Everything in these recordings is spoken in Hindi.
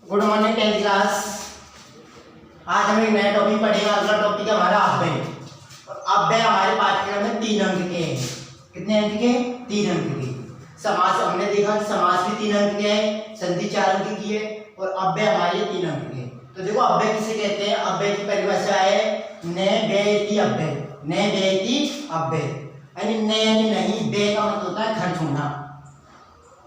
Good morning 10th class. आज हम एक नया टॉपिक पढ़ेंगे। अगला टॉपिक है हमारा अव्यय। और अव्यय हमारे पाठ्यक्रम में 3 अंक के हैं। कितने अंक के? 3 अंक के। समास हमने देखा कि समास भी 3 अंक के है, संधि 4 अंक की है और अव्यय हमारे 3 अंक के। तो देखो अव्यय किसे कहते हैं? अव्यय की परिभाषा है न व्ययति अव्यय। न व्ययति अव्यय यानी न यानी नहीं, व्यय का मतलब होता है खर्च होना,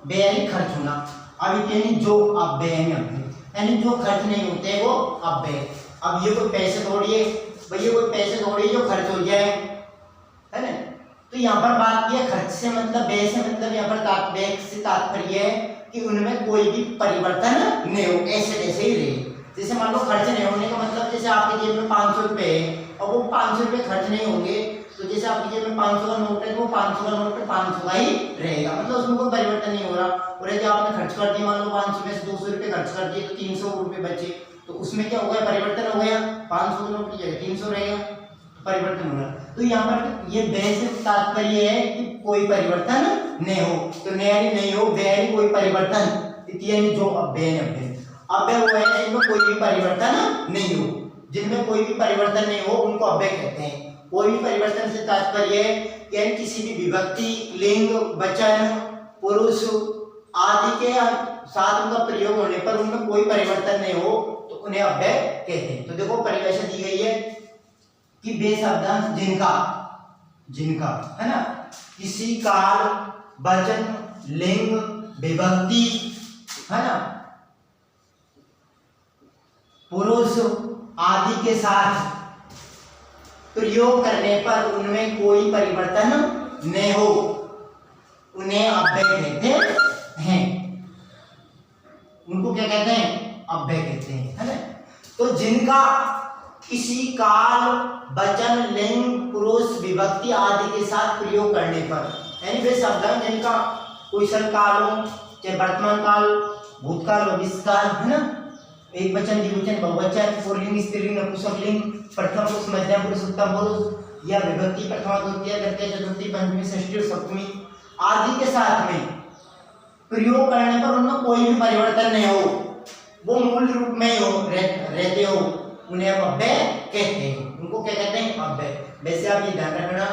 व्यय यानी खर्च होना। अब यानी जो अव्यय यानी जो खर्च नहीं होते वो अव्यय। अब ये कोई पैसे थोड़ी है भैया, कोई पैसे थोड़ी जो खर्च हो जाए, है ना। तो यहाँ पर बात की खर्च से मतलब, व्यय से मतलब यहाँ पर व्यय से तात्पर्य है कि उनमें कोई भी परिवर्तन नहीं हो, ऐसे जैसे ही रहे। जैसे मान लो खर्च नहीं होने का मतलब जैसे आपके जेब में 500 रुपए है और वो 500 रुपए खर्च नहीं होंगे, तो जैसे आपकी जेब में 500 का नोट है तो वो 500 का नोट पे 500 का ही रहेगा, मतलब उसमें कोई परिवर्तन नहीं हो रहा। और यदि आपने खर्च कर दिया, मान लो 500 में से 200 रुपए खर्च कर दिए तो 300 रुपए बचे, तो उसमें क्या हो गया? परिवर्तन हो गया। 500 का नोट की जगह 300 रहेगा, परिवर्तन हो रहा। तो यहाँ पर ये व्यय से तात्पर्य है कि कोई परिवर्तन नहीं हो। तो नहीं हो, व्यय कोई परिवर्तन, यानी जो अव्यय है। अव्यय वो है जिनमें कोई भी परिवर्तन नहीं हो। जिनमें कोई भी परिवर्तन नहीं हो उनको अव्यय कहते हैं। कोई भी परिवर्तन से तात्पर्य है कि किसी भी विभक्ति, लिंग, वचन, पुरुष आदि के साथ उनका प्रयोग होने पर उनमें कोई परिवर्तन नहीं हो तो उन्हें अव्यय कहते हैं। तो देखो परिभाषा दी गई है कि वे शब्दांश जिनका है ना, किसी काल, वचन, लिंग, विभक्ति, है ना, पुरुष आदि के साथ प्रयोग करने पर उनमें कोई परिवर्तन नहीं हो, उन्हें अव्यय कहते हैं। उनको क्या कहते हैं? अव्यय कहते हैं, है ना। तो जिनका किसी काल, वचन, लिंग, पुरुष, विभक्ति आदि के साथ प्रयोग करने पर, यानी वे शब्द जिनका कोई काल हो, चाहे वर्तमान काल, भूतकाल, भविष्यकाल, है ना, एक वचन, द्विवचन, बहुवचन, पुल्लिंग, स्त्रीलिंग, नपुंसकलिंग, प्रथम पुरुष, मध्यम पुरुष, उत्तम पुरुष या विभक्ति प्रथमा, द्वितीय, तृतीय, चतुर्थी, पंचमी, षष्ठी और सप्तमी आदि के साथ में प्रयोग करने पर उनमें कोई भी परिवर्तन नहीं हो, वो मूल रूप में ही हो, रहते हो, उन्हें हम अव्यय कहते हैं। उनको क्या कहते हैं? अव्यय। वैसे आप ये ध्यान रखना,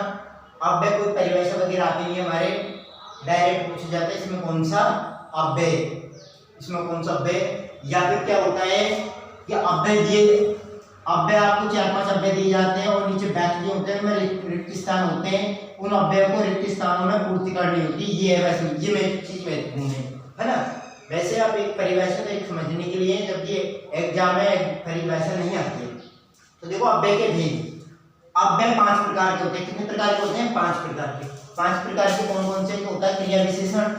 अव्यय कोई परिभाषा वगैरह आती नहीं है हमारे, डायरेक्ट पूछा जाता है इसमें कौन सा अव्यय, इसमें कौन सा अव्यय, या फिर क्या होता है कि अव्यय आपको 4-5 अव्यय दिए जाते हैं और नीचे व्याख्या होते हैं, में रिक्त स्थान होते हैं, उन अव्ययों को रिक्त स्थानों में पूर्ति करनी होती है। ये है वैसे, ये मेरी चीज महत्वपूर्ण है ना। वैसे आप एक परिभाषा तो एक समझने के लिए, जब ये एग्जाम में परिभाषा नहीं आती है। तो देखो अव्यय के भेद, अव्यय 5 प्रकार के होते हैं। कितने प्रकार के होते हैं? 5 प्रकार के। 5 प्रकार के कौन कौन से? होता है क्रिया विशेषण,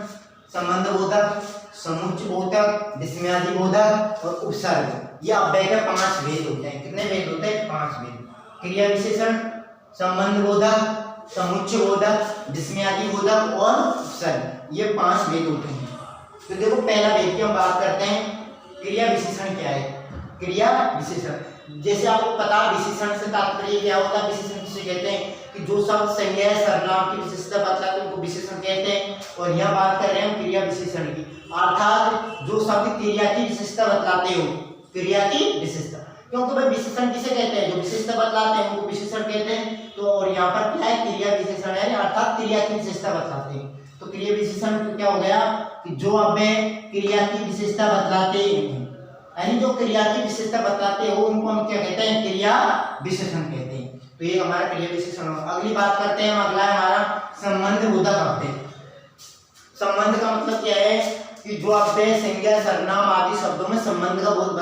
संबंध बोधक, समुच्चय बोधक, विस्मयादि बोधक और उपसर्ग। ये अव्यय के 5 भेद होते हैं। कितने भेद होते हैं? 5 भेद। क्रिया विशेषण, संबंध बोधक, समुच्चय बोधक, विस्मयादि बोधक और उपसर्ग, ये 5 भेद होते हैं। तो देखो पहला भेद की हम बात करते हैं, क्रिया विशेषण क्या है? क्रिया विशेषण, जैसे आपको पता विशेषण से तात्पर्य क्या होता है? विशेषण किसे कहते हैं कि जो शब्द संज्ञा सर्वनाम की विशेषता बतलाते हैं उनको विशेषण कहते हैं। और यहाँ बात कर रहे हैं हम क्रिया विशेषण की, अर्थात जो शब्द क्रिया की विशेषता बतलाते हो, क्रिया की विशेषता। क्योंकि भाई विशेषण किसे कहते हैं? जो विशेषता बतलाते हैं उनको विशेषण कहते हैं। तो और यहाँ पर क्या है? क्रिया विशेषण है, अर्थात क्रिया की विशेषता बतलाते हैं। तो क्रिया विशेषण क्या हो गया कि जो अव्यय क्रिया की विशेषता बतलाते हैं, यानी जो क्रिया की विशेषता बताते हो उनको हम क्या कहते हैं? क्रिया विशेषण कहते हैं। तो ये हमारा क्रिया विशेषण होगा। अगली बात करते हैं, अगला है हमारा संबंध बोधक अव्यय। संबंध का मतलब क्या है कि जो अव्यय संज्ञा, सर्वनाम आदि शब्दों में संबंध का बोध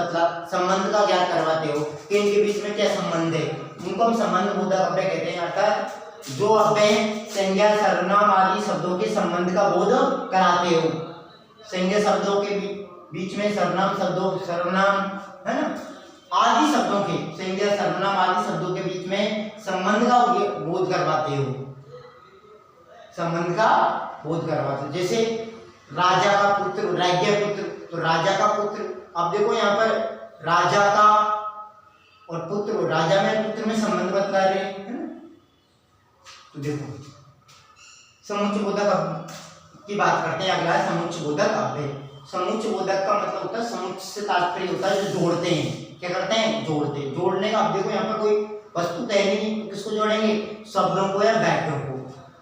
संबंध का ज्ञान करवाते हो कि इनके बीच में क्या संबंध है, उनको हम संबंध बोधक अव्यय कहते हैं। अर्थात जो अव्यय संज्ञा, सर्वनाम आदि शब्दों के संबंध का बोध कराते हो, संज्ञा शब्दों के बीच में सर्वनाम है ना, आदि शब्दों के, संज्ञा, सर्वनाम आदि शब्दों के बीच में संबंध का बोध करवाते हो, संबंध का बोध करवाते हो। जैसे राजा का पुत्र, राज्य पुत्र, तो राजा का पुत्र, अब देखो यहाँ पर राजा का और पुत्र, राजा में पुत्र में संबंध बता रहे हैं, है ना। तो देखो समुच्चय बोधक की बात करते हैं। अगला है समुच्चय बोधक अव्यय। समुच्चय बोधक का मतलब होता है समुच्चय से से तात्पर्य होता है जो जोड़ते हैं। क्या करते हैं? जोड़ते हैं। जोड़ने का, अब देखो यहाँ पर कोई वस्तु तय नहीं, तो किसको जोड़ेंगे? शब्दों को या वाक्यों को।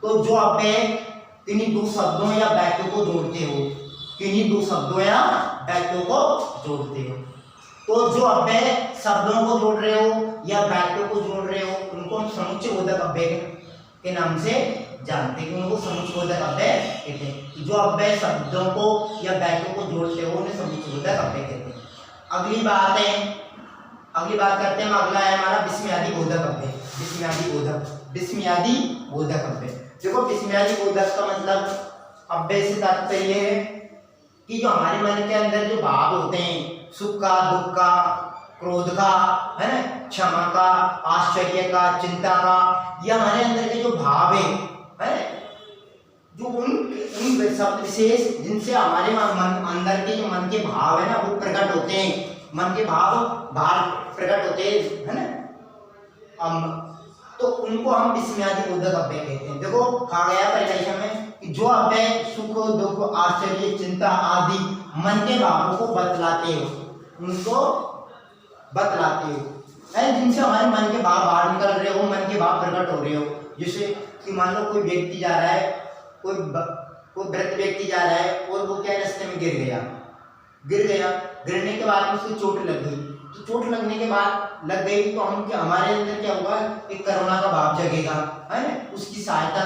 तो जो अव्यय किन्हीं दो शब्दों या वाक्यों को जोड़ते हो, किन्हीं दो शब्दों या वाक्यों को जोड़ते हो। तो जो अव्यय शब्दों को जोड़ रहे हो या वाक्यों को जोड़ रहे हो, उनको हम समुच्चयबोधक अव्यय के नाम से जानते हैं। उनको समुच्चयबोधक अव्यय कहते हैं। जो अव्यय शब्दों को या वाक्यों को जोड़ते हो उन्हें समुच्चयबोधक अव्यय कहते हैं। अगली बात करते हैं हम। अगला है हमारा विस्मयादि बोधक अव्यय। विस्मयादि बोधक अव्यय। देखो विस्मयादि बोधक का मतलब अव्यय से तात्पर्य है कि जो हमारे मन के अंदर जो भाव होते हैं, सुख का, दुख का, क्रोध का, है ना, क्षमा का, आश्चर्य का, चिंता का, ये हमारे अंदर के जो भाव है जो उन शब्द विशेष जिनसे हमारे मन अंदर के जो मन के भाव है ना वो प्रकट होते हैं। मन के भाव बाहर प्रकट होते हैं, है ना। तो उनको हम विस्मयादि बोधक अव्यय कहते हैं। देखो कहा गया परिभाषा में कि जो अव्यय सुख, दुख, आश्चर्य, चिंता आदि मन के भावों को बतलाते हो, उनको बतलाते हो, है, जिनसे हमारे मन के भाव बाहर निकल रहे हो, मन के भाव प्रकट हो रहे हो। जैसे कि मान लो कोई व्यक्ति जा रहा है, कोई वृद्ध व्यक्ति जा रहा है और वो क्या रास्ते में गिर गया। गिरने के बाद उसको चोट लग गई। तो चोट लगने के बाद लग गई तो हम क्या, हमारे अंदर क्या होगा? एक करुणा का भाव जगेगा, है ना, उसकी सहायता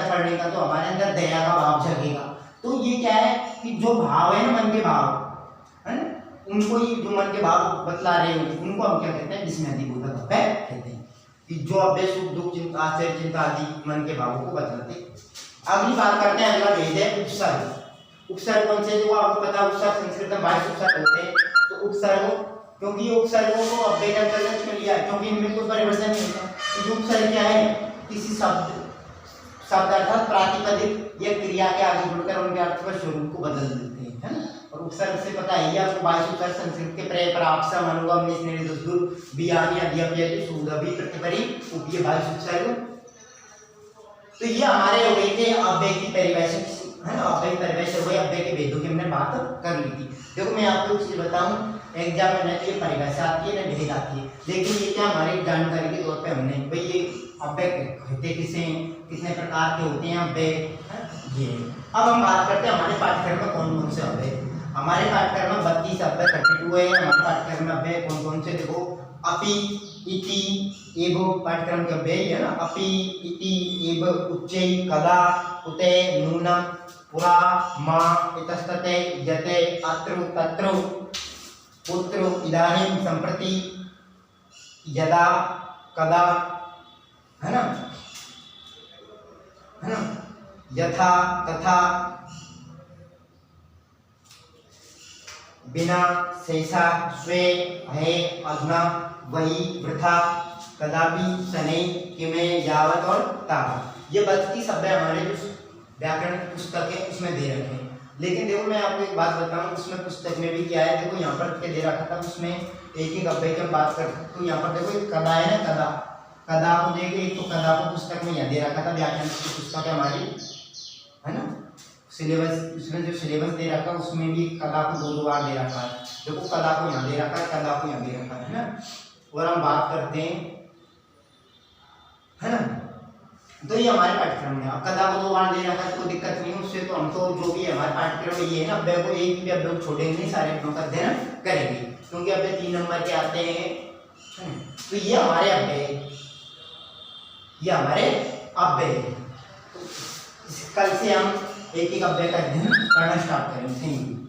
करने का, तो हमारे अंदर दया का भाव जगेगा। तो ये क्या है कि जो भाव है ना, मन के भाव, है ना, उनको ही जो मन के भाव बतला रहे हो उनको हम क्या कहते हैं? विस्मयादि बोधक अव्यय कहते हैं। कि जो अव्यय सुख, दुख, चिंता, आश्चर्य, चिंता आदि मन के भावों को बतलाते हैं। अगली बात करते हैं, अगला भेद है उपसर्ग। उपसर्ग कौन से? जो आपको पता है उपसर्ग संस्कृत में 22 उपसर्ग होते हैं। तो उपसर्ग, क्योंकि उपसर्गों को अव्यय के अंतर्गत में लिया है, क्योंकि इनमें कोई परिवर्तन नहीं होता। तो उपसर्ग क्या है? किसी शब्द अर्थात प्रातिपदिक या क्रिया के आगे जुड़कर उनके अर्थ व स्वरूप को बदल देते हैं, है ना। और उपसर्ग से पता है आपको 22 उपसर्ग संस्कृत के प्रेय, परापसा, अनुगम, निस्नेह, दुर्दुर, बियानी, अध्यपयति, सुदभि, प्रतिपरि, उपये 22 उपसर्ग। तो ये हमारे हो गए थे अव्यय की परिभाषा, है ना। अव्यय की परिभाषा हुई, अव्यय के भेदों की हमने बात कर ली थी। देखो मैं आपको एक चीज बताऊं, एग्जाम में न तो ये परिभाषा आती है न भेद आती है, लेकिन ये क्या हमारी जानकारी के तौर पे हमने भाई ये अव्यय कहते कितने प्रकार के होते हैं अव्यय, ये। अब हम बात करते हैं हमारे पाठ्यक्रम में कौन कौन से अव्यय। हमारे पाठ्यक्रम में 32 अव्यय 32 है। हमारे पाठ्यक्रम में अव्यय कौन कौन से? देखो अपि, इति, एव पाठ्यक्रम के अव्यय है ना। अपि, इति, एव, उच्चै, कदा, उते, नूनम, पुरा, मा, इतस्तते, यते, अत्र, तत्र, पुत्र, इदानीं, सम्प्रति, यदा, कदा, है ना, यथा, तथा, बिना, शेषा, स्वे, है, अधुना, वही, वृथा, कदापि, शनै, किमे, यावत और तावत। ये 32 अव्यय हमारे जो व्याकरण की पुस्तक है उसमें दे रखे हैं। लेकिन देखो मैं आपको एक बात बताऊं, उसमें पुस्तक में भी क्या है, देखो यहाँ पर क्या दे रखा था, उसमें एक अव्यय की हम बात करते हैं। तो यहाँ पर देखो एक कदा है ना, कदा को देखिए, एक तो कदा को पुस्तक में यहाँ दे रखा था, व्याकरण की पुस्तक है हमारी, है ना। सिलेबस, उसमें जो सिलेबस दे रखा है उसमें भी कदा को 2 बार दे रखा है। देखो कदा को यहाँ दे रखा है, कदा को यहाँ दे रखा है ना। और हम बात करते हैं, है ना, तो ये हमारे पाठ्यक्रम में कदा को 2 बार दे रखा है, कोई दिक्कत नहीं है उससे। तो हम तो जो भी है हमारे पाठ्यक्रम में ये है ना, अव्यय को एक भी अव्यय छोड़ेंगे नहीं, सारे अव्ययों का अध्ययन करेंगे, क्योंकि अव्यय 3 नंबर के आते हैं। तो ये हमारे अव्यय, ये हमारे अव्यय। तो कल से हम एक अव्यय का अध्ययन करना स्टार्ट करेंगे। Thank you.